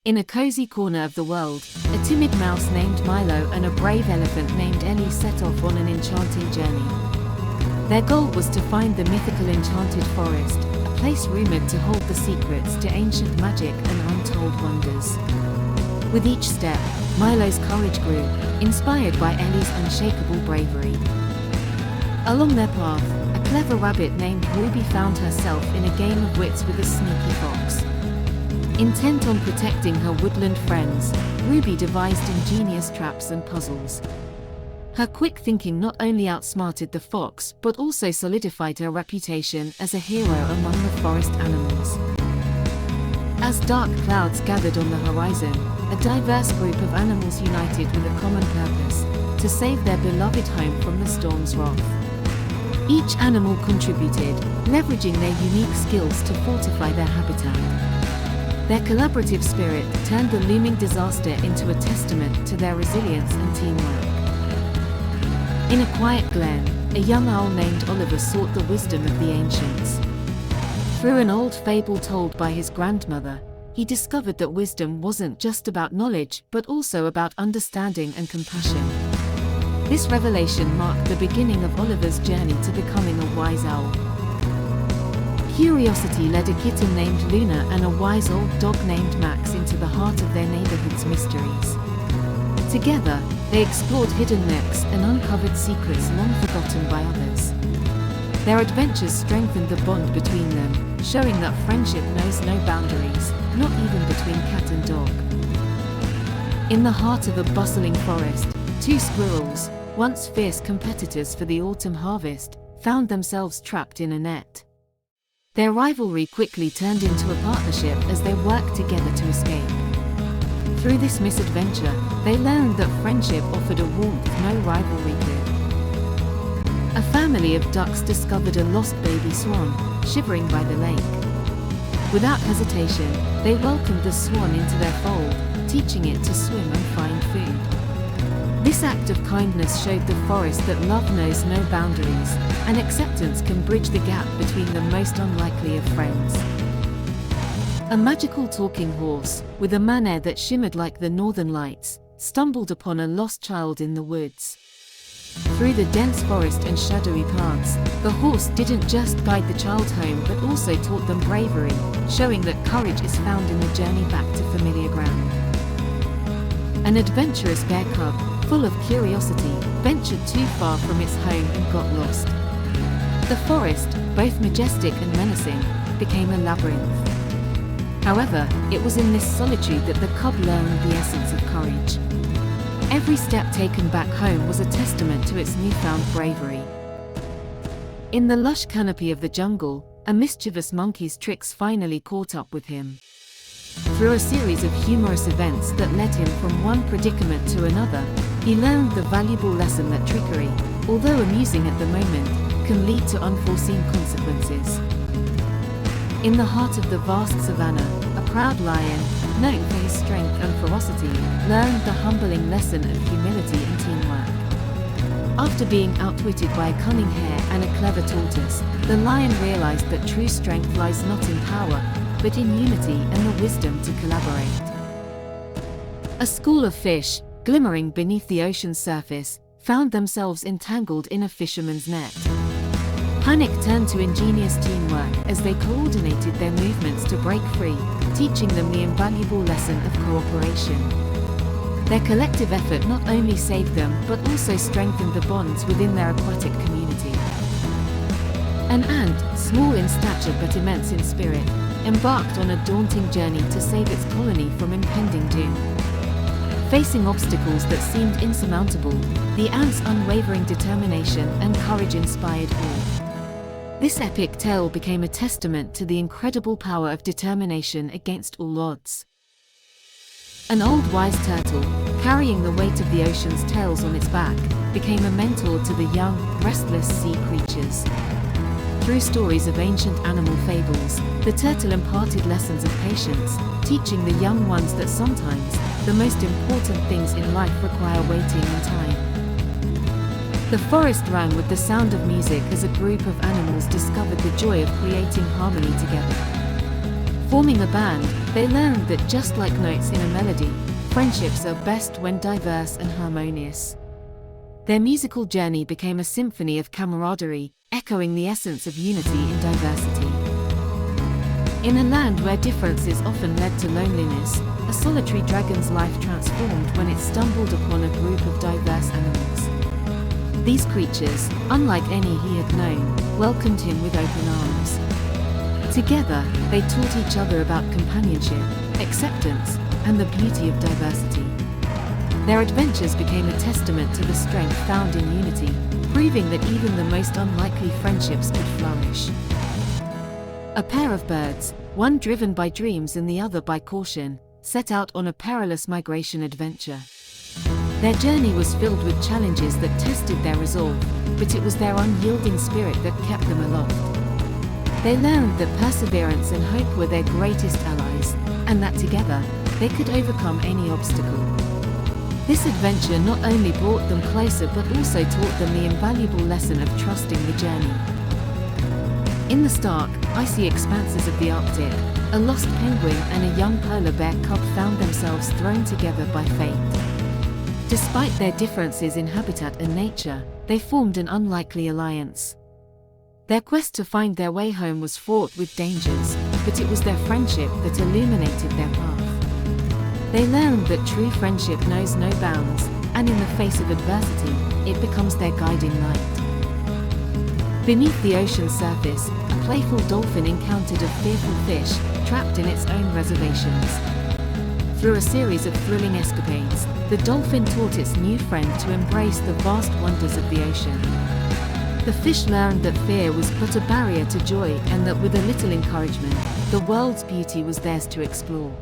In a cozy corner of the world, a timid mouse named Milo and a brave elephant named Ellie set off on an enchanting journey. Their goal was to find the mythical Enchanted Forest, a place rumored to hold the secrets to ancient magic and untold wonders. With each step, Milo's courage grew, inspired by Ellie's unshakable bravery. Along their path, a clever rabbit named Ruby found herself in a game of wits with a sneaky fox. Intent on protecting her woodland friends, Ruby devised ingenious traps and puzzles. Her quick thinking not only outsmarted the fox but also solidified her reputation as a hero among the forest animals. As dark clouds gathered on the horizon, a diverse group of animals united with a common purpose: to save their beloved home from the storm's wrath. Each animal contributed, leveraging their unique skills to fortify their habitat. Their collaborative spirit turned the looming disaster into a testament to their resilience and teamwork. In a quiet glen, a young owl named Oliver sought the wisdom of the ancients. Through an old fable told by his grandmother, he discovered that wisdom wasn't just about knowledge but also about understanding and compassion. This revelation marked the beginning of Oliver's journey to becoming a wise owl. Curiosity led a kitten named Luna and a wise old dog named Max into the heart of their neighborhood's mysteries. Together, they explored hidden nooks and uncovered secrets long forgotten by others. Their adventures strengthened the bond between them, showing that friendship knows no boundaries, not even between cat and dog. In the heart of a bustling forest, two squirrels, once fierce competitors for the autumn harvest, found themselves trapped in a net. Their rivalry quickly turned into a partnership as they worked together to escape. Through this misadventure, they learned that friendship offered a warmth no rivalry could. A family of ducks discovered a lost baby swan, shivering by the lake. Without hesitation, they welcomed the swan into their fold, teaching it to swim and find food. This act of kindness showed the forest that love knows no boundaries, and acceptance can bridge the gap between the most unlikely of friends. A magical talking horse, with a manner that shimmered like the northern lights, stumbled upon a lost child in the woods. Through the dense forest and shadowy paths, the horse didn't just guide the child home but also taught them bravery, showing that courage is found in the journey back to familiar ground. An adventurous bear cub, full of curiosity, ventured too far from its home and got lost. The forest, both majestic and menacing, became a labyrinth. However, it was in this solitude that the cub learned the essence of courage. Every step taken back home was a testament to its newfound bravery. In the lush canopy of the jungle, a mischievous monkey's tricks finally caught up with him. Through a series of humorous events that led him from one predicament to another, he learned the valuable lesson that trickery, although amusing at the moment, can lead to unforeseen consequences. In the heart of the vast savannah, a proud lion, known for his strength and ferocity, learned the humbling lesson of humility and teamwork. After being outwitted by a cunning hare and a clever tortoise, the lion realized that true strength lies not in power, but in unity and the wisdom to collaborate. A school of fish, glimmering beneath the ocean's surface, found themselves entangled in a fisherman's net. Panic turned to ingenious teamwork as they coordinated their movements to break free, teaching them the invaluable lesson of cooperation. Their collective effort not only saved them but also strengthened the bonds within their aquatic community. An ant, small in stature but immense in spirit, embarked on a daunting journey to save its colony from impending doom. Facing obstacles that seemed insurmountable, the ant's unwavering determination and courage inspired awe. This epic tale became a testament to the incredible power of determination against all odds. An old wise turtle, carrying the weight of the ocean's tales on its back, became a mentor to the young, restless sea creatures. Through stories of ancient animal fables, the turtle imparted lessons of patience, teaching the young ones that sometimes, the most important things in life require waiting and time. The forest rang with the sound of music as a group of animals discovered the joy of creating harmony together. Forming a band, they learned that just like notes in a melody, friendships are best when diverse and harmonious. Their musical journey became a symphony of camaraderie, echoing the essence of unity in diversity. In a land where differences often led to loneliness, a solitary dragon's life transformed when it stumbled upon a group of diverse animals. These creatures, unlike any he had known, welcomed him with open arms. Together, they taught each other about companionship, acceptance, and the beauty of diversity. Their adventures became a testament to the strength found in unity, proving that even the most unlikely friendships could flourish. A pair of birds, one driven by dreams and the other by caution, set out on a perilous migration adventure. Their journey was filled with challenges that tested their resolve, but it was their unyielding spirit that kept them aloft. They learned that perseverance and hope were their greatest allies, and that together, they could overcome any obstacle. This adventure not only brought them closer but also taught them the invaluable lesson of trusting the journey. In the stark, icy expanses of the Arctic, a lost penguin and a young polar bear cub found themselves thrown together by fate. Despite their differences in habitat and nature, they formed an unlikely alliance. Their quest to find their way home was fraught with dangers, but it was their friendship that illuminated their path. They learned that true friendship knows no bounds, and in the face of adversity, it becomes their guiding light. Beneath the ocean's surface, a playful dolphin encountered a fearful fish, trapped in its own reservations. Through a series of thrilling escapades, the dolphin taught its new friend to embrace the vast wonders of the ocean. The fish learned that fear was but a barrier to joy and that with a little encouragement, the world's beauty was theirs to explore.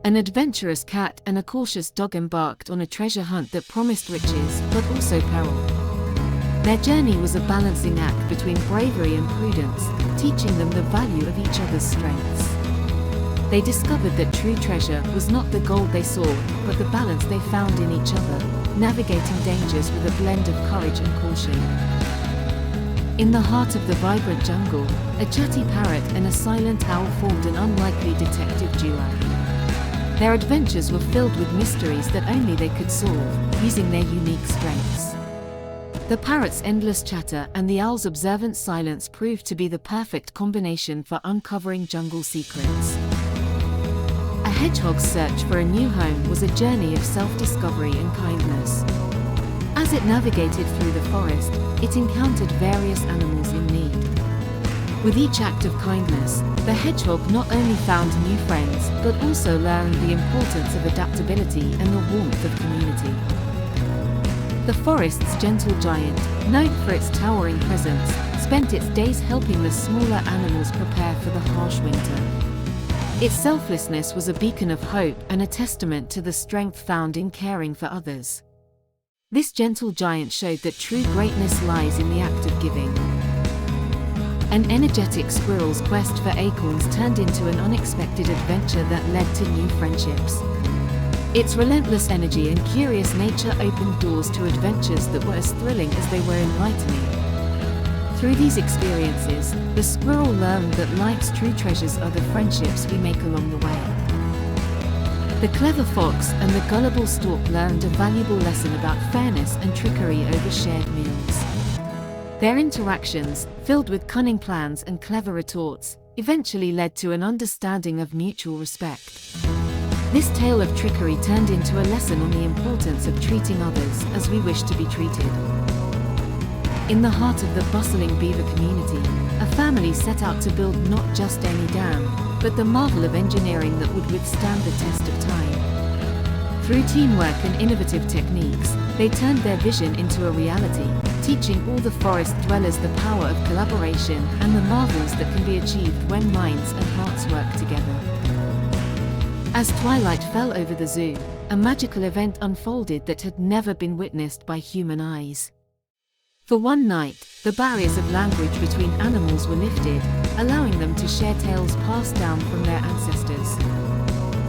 An adventurous cat and a cautious dog embarked on a treasure hunt that promised riches, but also peril. Their journey was a balancing act between bravery and prudence, teaching them the value of each other's strengths. They discovered that true treasure was not the gold they sought, but the balance they found in each other, navigating dangers with a blend of courage and caution. In the heart of the vibrant jungle, a chatty parrot and a silent owl formed an unlikely detective duo. Their adventures were filled with mysteries that only they could solve, using their unique strengths. The parrot's endless chatter and the owl's observant silence proved to be the perfect combination for uncovering jungle secrets. A hedgehog's search for a new home was a journey of self-discovery and kindness. As it navigated through the forest, it encountered various animals in need. With each act of kindness, the hedgehog not only found new friends, but also learned the importance of adaptability and the warmth of community. The forest's gentle giant, known for its towering presence, spent its days helping the smaller animals prepare for the harsh winter. Its selflessness was a beacon of hope and a testament to the strength found in caring for others. This gentle giant showed that true greatness lies in the act of giving. An energetic squirrel's quest for acorns turned into an unexpected adventure that led to new friendships. Its relentless energy and curious nature opened doors to adventures that were as thrilling as they were enlightening. Through these experiences, the squirrel learned that life's true treasures are the friendships we make along the way. The clever fox and the gullible stork learned a valuable lesson about fairness and trickery over shared meals. Their interactions, filled with cunning plans and clever retorts, eventually led to an understanding of mutual respect. This tale of trickery turned into a lesson on the importance of treating others as we wish to be treated. In the heart of the bustling beaver community, a family set out to build not just any dam, but the marvel of engineering that would withstand the test of time. Through teamwork and innovative techniques, they turned their vision into a reality, teaching all the forest dwellers the power of collaboration and the marvels that can be achieved when minds and hearts work together. As twilight fell over the zoo, a magical event unfolded that had never been witnessed by human eyes. For one night, the barriers of language between animals were lifted, allowing them to share tales passed down from their ancestors.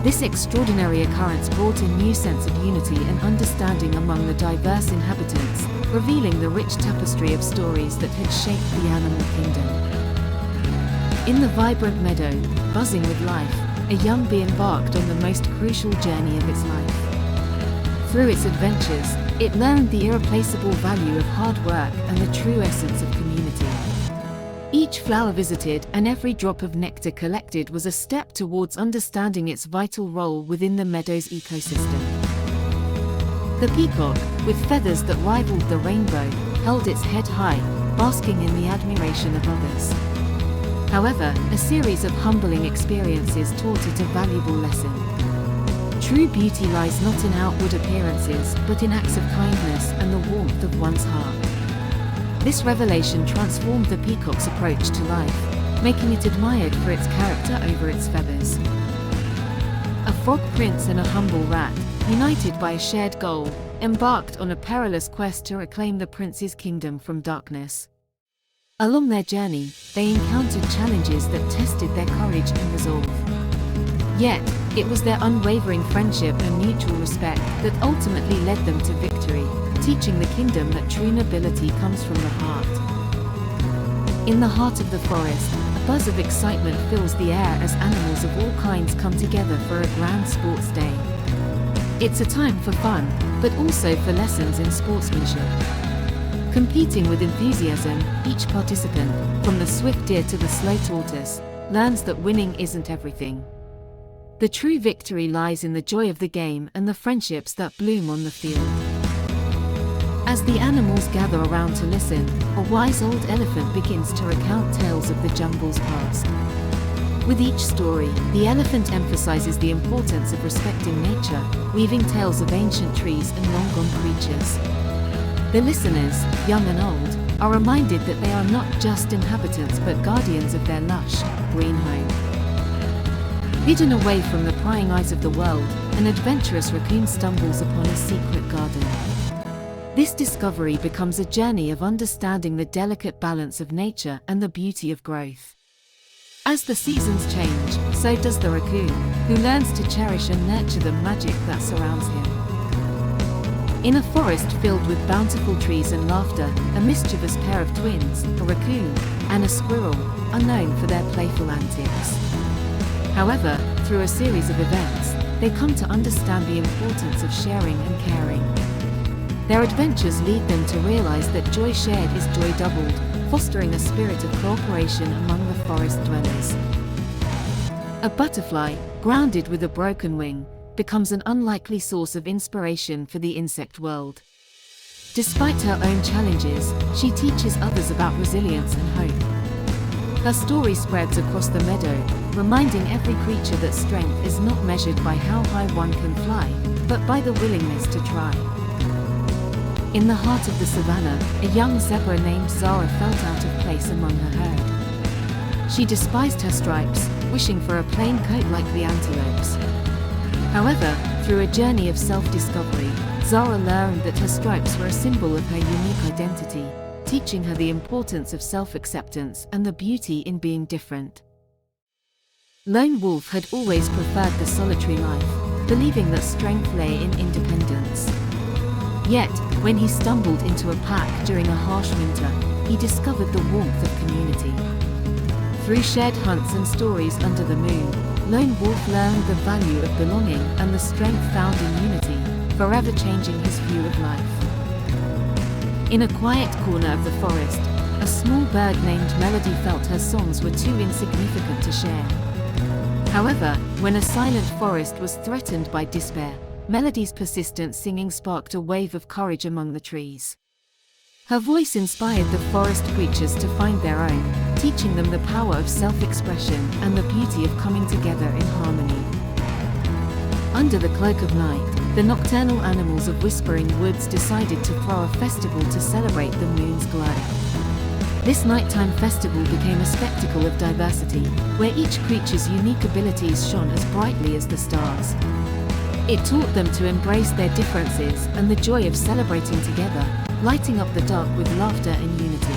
This extraordinary occurrence brought a new sense of unity and understanding among the diverse inhabitants, revealing the rich tapestry of stories that had shaped the animal kingdom. In the vibrant meadow, buzzing with life, a young bee embarked on the most crucial journey of its life. Through its adventures, it learned the irreplaceable value of hard work and the true essence of community. Each flower visited and every drop of nectar collected was a step towards understanding its vital role within the meadow's ecosystem. The peacock, with feathers that rivaled the rainbow, held its head high, basking in the admiration of others. However, a series of humbling experiences taught it a valuable lesson. True beauty lies not in outward appearances, but in acts of kindness and the warmth of one's heart. This revelation transformed the peacock's approach to life, making it admired for its character over its feathers. A frog prince and a humble rat, united by a shared goal, embarked on a perilous quest to reclaim the prince's kingdom from darkness. Along their journey, they encountered challenges that tested their courage and resolve. Yet, it was their unwavering friendship and mutual respect that ultimately led them to victory, teaching the kingdom that true nobility comes from the heart. In the heart of the forest, a buzz of excitement fills the air as animals of all kinds come together for a grand sports day. It's a time for fun, but also for lessons in sportsmanship. Competing with enthusiasm, each participant, from the swift deer to the slow tortoise, learns that winning isn't everything. The true victory lies in the joy of the game and the friendships that bloom on the field. As the animals gather around to listen, a wise old elephant begins to recount tales of the jungle's past. With each story, the elephant emphasizes the importance of respecting nature, weaving tales of ancient trees and long-gone creatures. The listeners, young and old, are reminded that they are not just inhabitants but guardians of their lush, green home. Hidden away from the prying eyes of the world, an adventurous raccoon stumbles upon a secret garden. This discovery becomes a journey of understanding the delicate balance of nature and the beauty of growth. As the seasons change, so does the raccoon, who learns to cherish and nurture the magic that surrounds him. In a forest filled with bountiful trees and laughter, a mischievous pair of twins, a raccoon and a squirrel, are known for their playful antics. However, through a series of events, they come to understand the importance of sharing and caring. Their adventures lead them to realize that joy shared is joy doubled, fostering a spirit of cooperation among the forest dwellers. A butterfly, grounded with a broken wing, becomes an unlikely source of inspiration for the insect world. Despite her own challenges, she teaches others about resilience and hope. Her story spreads across the meadow, reminding every creature that strength is not measured by how high one can fly, but by the willingness to try. In the heart of the savannah, a young zebra named Zara felt out of place among her herd. She despised her stripes, wishing for a plain coat like the antelope's. However, through a journey of self-discovery, Zara learned that her stripes were a symbol of her unique identity, teaching her the importance of self-acceptance and the beauty in being different. Lone Wolf had always preferred the solitary life, believing that strength lay in independence. Yet, when he stumbled into a pack during a harsh winter, he discovered the warmth of community. Through shared hunts and stories under the moon, Lone Wolf learned the value of belonging and the strength found in unity, forever changing his view of life. In a quiet corner of the forest, a small bird named Melody felt her songs were too insignificant to share. However, when a silent forest was threatened by despair, Melody's persistent singing sparked a wave of courage among the trees. Her voice inspired the forest creatures to find their own, teaching them the power of self-expression and the beauty of coming together in harmony. Under the cloak of night, the nocturnal animals of Whispering Woods decided to throw a festival to celebrate the moon's glow. This nighttime festival became a spectacle of diversity, where each creature's unique abilities shone as brightly as the stars. It taught them to embrace their differences and the joy of celebrating together, lighting up the dark with laughter and unity.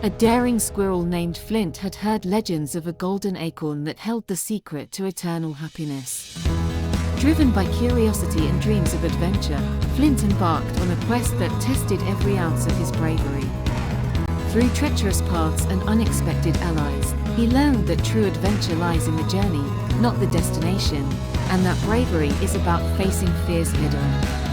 A daring squirrel named Flint had heard legends of a golden acorn that held the secret to eternal happiness. Driven by curiosity and dreams of adventure, Flint embarked on a quest that tested every ounce of his bravery. Through treacherous paths and unexpected allies, he learned that true adventure lies in the journey, not the destination, and that bravery is about facing fears head-on.